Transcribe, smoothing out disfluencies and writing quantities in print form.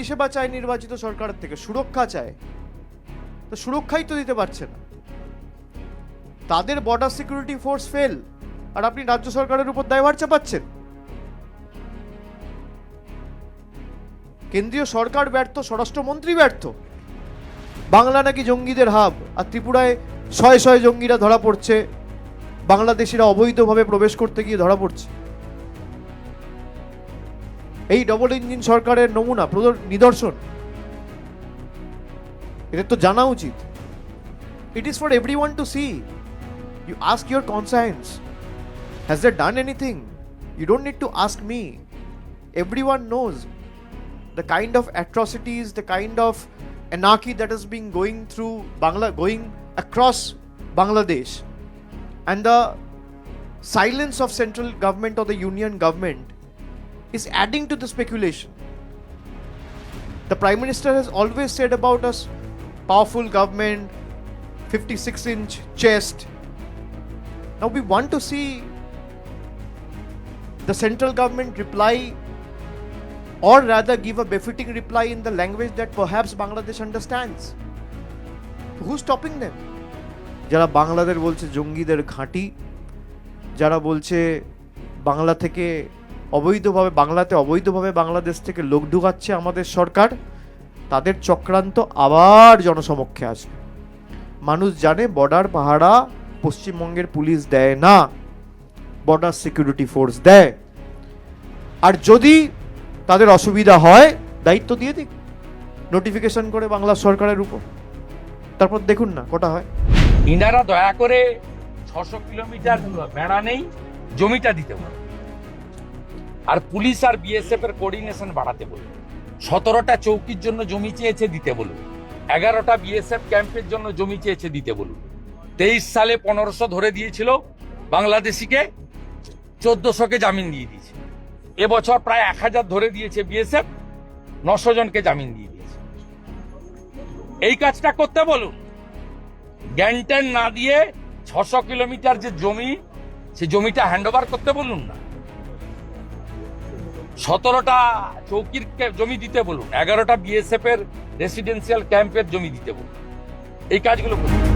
পরিষেবা চায় নির্বাচিত সরকারের থেকে, সুরক্ষা চায়, তো সুরক্ষাই তো দিতে পারছে না। তাদের বর্ডার সিকিউরিটি ফোর্স ফেল, আর আপনি রাজ্য সরকারের উপর দায়ভার চাপাচ্ছেন। কেন্দ্রীয় সরকার ব্যর্থ, স্বরাষ্ট্রমন্ত্রী ব্যর্থ। বাংলা নাকি জঙ্গিদের হাব, আর ত্রিপুরায় শয়ে শয়ে জঙ্গিরা ধরা পড়ছে, বাংলাদেশিরা অবৈধভাবে প্রবেশ করতে গিয়ে ধরা পড়ছে। এই ডবল ইঞ্জিন সরকারের নমুনা, নিদর্শন। এদের তো জানা উচিত। It is for everyone to see. You ask your conscience. Has they done anything? You don't need to ask me. Everyone knows the kind of atrocities, the kind of anarchy that is being going across Bangladesh, and the silence of central government or the union government is adding to the speculation. The Prime Minister has always said about us, powerful government, 56-inch chest. Now we want to see the central government reply, or rather give a befitting reply in the language that perhaps Bangladesh understands. Who's stopping them? যারা বাংলাদেশ বলছে জঙ্গিদের ঘাঁটি, যারা বলছে বাংলা থেকে অবৈধভাবে বাংলাদেশ থেকে লোক ঢুকাচ্ছে আমাদের সরকার, তাদের চক্রান্ত আবার জনসমক্ষে আসবে। মানুষ জানে বর্ডার পাহারা পশ্চিমবঙ্গের পুলিশ দেয় না, বর্ডার সিকিউরিটি ফোর্স দেয়। আর যদি তাদের অসুবিধা হয়, দায়িত্ব দিয়ে দিক নোটিফিকেশন করে বাংলা সরকারের উপর, তারপর দেখুন না কটা হয়। ইনারা দয়া করে 600 কিলোমিটার বেড়া নেই জমিটা দিতে বলুন, আর পুলিশ আর বিএসএফ এর কোঅর্ডিনেশন বাড়াতে বলুন। 17টা চৌকির জন্য জমি চেয়েছে দিতে বলুন, 11টা বিএসএফ ক্যাম্পের জন্য জমি চেয়েছে দিতে বলুন। 23 সালে 1500 ধরে দিয়েছিল বাংলাদেশিকে, 1400কে জামিন দিয়ে দিয়েছে। এবছর প্রায় 1000 ধরে দিয়েছে বিএসএফ, 900 জনকে জামিন দিয়ে দিয়েছে। এই কাজটা করতে বলুন। জ্ঞান না দিয়ে 600 কিলোমিটার যে জমি, সে জমিটা হ্যান্ডওভার করতে বলুন না। 17টা চৌকির জমি দিতে বলুন, 11টা বিএসএফ এর রেসিডেন্সিয়াল ক্যাম্পের জমি দিতে বলুন। এই কাজগুলো করুন।